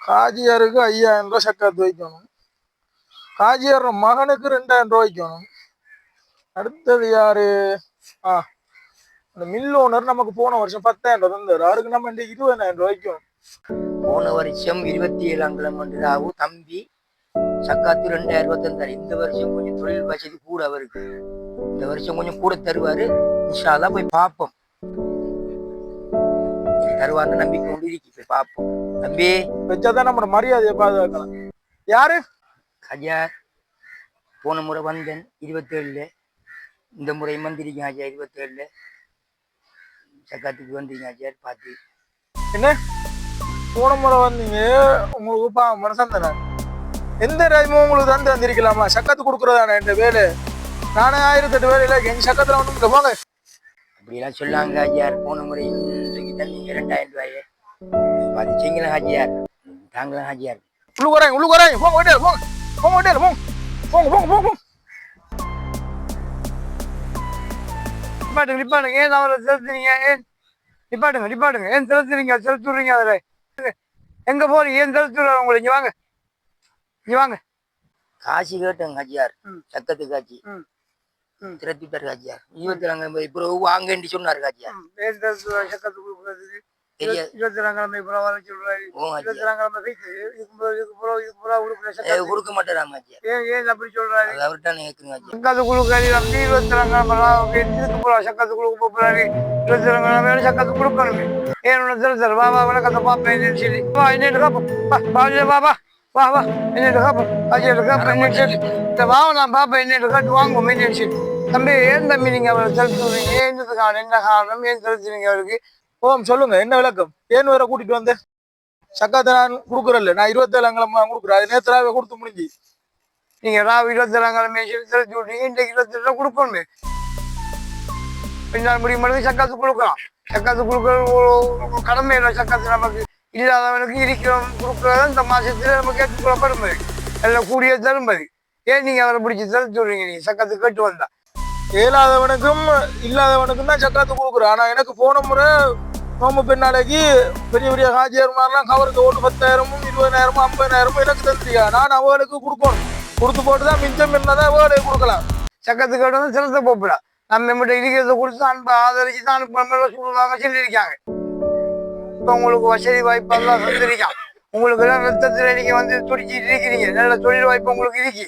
காஜியாருக்கு 5000 ரூபாய் சக்காத்து வைக்கணும். காஜியார் மகனுக்கு 2000 ரூபாய் வைக்கணும். அடுத்தது யாரு? அந்த மில் ஓனர் நமக்கு போன வருஷம் 10,000 ரூபாய் தந்தாரு. அவருக்கு நம்ம 20,000 ரூபாய் வைக்கணும். போன வருஷம் 27ஆம் கிழமை ராவு தம்பி சக்காத்து 2000 ரூபாய் தந்தாரு. இந்த வருஷம் கொஞ்சம் தொழில் வசதி கூட அவருக்கு. இந்த வருஷம் கொஞ்சம் கூட தருவாரு. இன்ஷா அல்லாஹ் போய் பார்ப்போம். தருவாங்க நம்பிக்கை கொண்டு இருக்கு. போய் பார்ப்போம். தம்பி வச்சாதான் நம்ம மரியாதையை பாதுகாக்கலாம். யாரு? ஹஜார். போன முறை வந்தேன் 27. இந்த முறை வந்திருக்கேன் ஹஜார் 27. சக்காத்துக்கு வந்திருக்கேன் ஹஜார் பார்த்து. என்ன போன முறை வந்தீங்க? உங்களுக்கு மனசான் தானே? எந்த ராஜமும் உங்களுக்கு தந்து வந்திருக்கலாமா? சக்கத்து கொடுக்குறதானே இந்த வேலை? நானே 1008 வேலையில எங்க சக்கத்துல ஒண்ணு போங்க. அப்படிலாம் சொல்லாங்க ஹஜியார். போன முறை தந்தீங்க 2000 ரூபாய். அது செய்யலாம் ஹஜியார். தாங்கலாம் ஹஜியார். உள்ளுக்கு வராங்க போங்க ஹோட்டல் போங்க. போங்க ஹோட்டல் போங்க. போங்க போங்க போங்க. நிப்பாட்டுங்க ஏன் அவரை செலுத்துறீங்க? ஏன் நிப்பாட்டுங்க ஏன் செலுத்துறீங்க அதில்? எங்க போறீங்க? ஏன் செலுத்துறாங்க உங்களை? இங்க வாங்க. காசி கேட்டேங்க ஹஜியார். சக்கத்து காட்சி திரத்திட்டாரு ஹஜியார். 22 இப்போ வாங்கன்னு சொன்னாரு ஹஜியார். சக்கத்து கொடுக்குறதுக்கு 22 இப்போ வர சொல்றாரு. 22 கொடுக்க மாட்டாராம் ஹஜியார். ஏன் அப்படி சொல்றாரு? அவர்கிட்ட கேட்குங்க ஹஜியார். சக்கத்து கொடுக்காரு. 22 சக்கத்து கொடுக்க போறாரு. 22 சக்கத்து கொடுக்கணுமே. ஏன் சார் வா வணக்கத்தை பார்ப்பேன் சொல்லி வா என்னட்டு காப்போம். வா என்னட்டு காப்போம். வா நான் பாப்பேன் என்னட்டு காட்டு வாங்குவோம் என்னன்னு சொல்லி. தம்பி ஏன் தம்பி நீங்க அவரை செலுத்துறீங்க? என்ன காரணம்? ஏன் செலுத்துறீங்க அவருக்கு? சொல்லுங்க என்ன விளக்கம்? ஏன் வேற கூட்டிட்டு வந்தேன்? சக்காத்தை நான் கொடுக்குறேன்ல. நான் 27 கொடுக்குறேன். அது நேரத்திலாவே கொடுத்து முடிஞ்சு. நீங்க 27 செலுத்தி விட்டீங்க. இன்றைக்கு 27 கொடுக்கணுமே. பின்னால் முடியும் சக்காத்து கொடுக்கலாம். சக்காத்து கொடுக்குற கடமை இல்லை. சக்காத்து நமக்கு இல்லாதவனுக்கு இருக்கிறவன் கொடுக்குறத இந்த மாசத்துல நம்ம கேட்டுக்கொள்ளப்படும். எல்லாம் கூடிய தரும்பது. ஏன் நீங்க அவரை பிடிச்சி செலுத்தி விடுறீங்க? நீங்க சக்காத்து கேட்டு வந்தா இயலாதவனுக்கும் இல்லாதவனுக்கும் தான் சக்காத்து கொடுக்குறேன். ஆனா எனக்கு போன முறை நோம்பு பெண்ணாலைக்கு பெரிய பெரிய ஹாஜியார் மாதிரிலாம் கவருக்கு ஓட்டு 10,000 20,000 50,000 எனக்கு தந்துருக்கா. நான் அவளுக்கு கொடுக்கணும். கொடுத்து போட்டுதான் மிச்சம் என்னதான் அவளை கொடுக்கலாம். சக்கத்து கேட்டு வந்து செலுத்த போப்பிடா. நம்ம நம்மகிட்ட இருக்கிறத கொடுத்து அன்பை ஆதரிச்சு தான் அனுப்ப சொல்லுவாங்க சொல்லியிருக்காங்க. இப்போ உங்களுக்கு வசதி வாய்ப்பெல்லாம் தந்திருக்கான். உங்களுக்கு எல்லாம் ரத்தத்துல நீங்க வந்து துடிச்சிட்டு இருக்கிறீங்க. நல்ல தொழில் வாய்ப்பு உங்களுக்கு இருக்கு.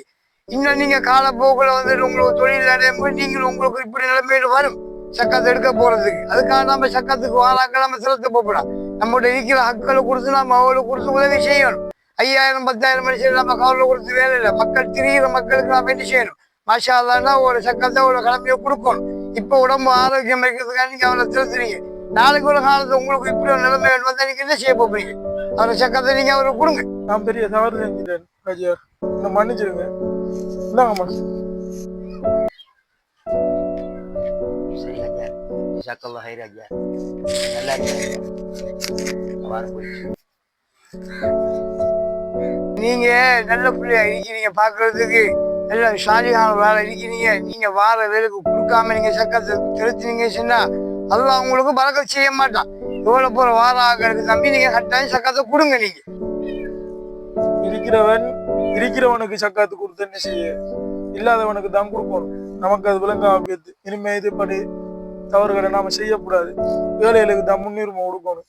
இன்னும் நீங்க காலப்போக்கில் வந்துட்டு உங்களுக்கு தொழில் அடையும் போது நீங்களும் உங்களுக்கு இப்படி நிலைமையில வரும் சக்கத்தை எடுக்க போறதுக்கு. அதுக்காக நம்ம சக்கத்துக்கு வாழாக்க நம்ம செலுத்த போகலாம். நம்மகிட்ட இருக்கிற ஹக்களை கொடுத்து நம்ம அவளுக்கு கொடுத்து உதவி செய்யணும். 5000 10,000 மனுஷன் நம்ம கவலை கொடுத்து வேலை இல்லை. மக்கள் திரிகிற மக்களுக்கு நம்ம என்ன செய்யணும்? மாஷா அல்லான்னா ஒரு சக்கத்தை ஒரு கிளம்பிய கொடுக்கணும். இப்ப உடம்பு ஆரோக்கியம் இருக்கிறதுக்காக நீங்க அவளை செலுத்துறீங்க. நாளைக்கு ஒரு காலத்துல உங்களுக்கு இப்படி ஒரு நிலைமை வந்தா நீங்க என்ன செய்ய போறீங்க? அவரை சக்கத்தை நீங்க அவருக்கு கொடுங்க. நான் பெரிய தவறு செஞ்சுட்டேன் ஹஜியார். என்ன மன்னிச்சிருங்க. இந்தாங்கம்மா. சரி ஹஜியார். ஜஸாக்கல்லாஹ் ஹைர் ஹஜியார். நல்லா இருக்கு. நீங்க நல்ல பிள்ளையா இருக்கிறீங்க. பாக்குறதுக்கு நல்ல சாலியான வேலை இருக்கிறீங்க. நீங்க வார வேலைக்கு கொடுக்காம நீங்க சக்கத்தை செலுத்தினீங்க சொன்னா அல்லாஹ் உங்களுக்கு பரக்கத் செய்ய மாட்டான். எவ்வளவு போற வார ஆக்களுக்கு நம்பி நீங்க கட்டாயம் சக்கத்தை கொடுங்க. நீங்க இருக்கிறவனுக்கு சக்காத்து கொடுத்து என்ன செய்ய? இல்லாதவனுக்கு தான் கொடுக்கணும். நமக்கு அது விளங்க ஆபியத்து. இனிமே இதுபடி தவறுகளை நாம செய்யக்கூடாது. வேலைகளுக்கு தான் முன்னுரிமை கொடுக்கணும்.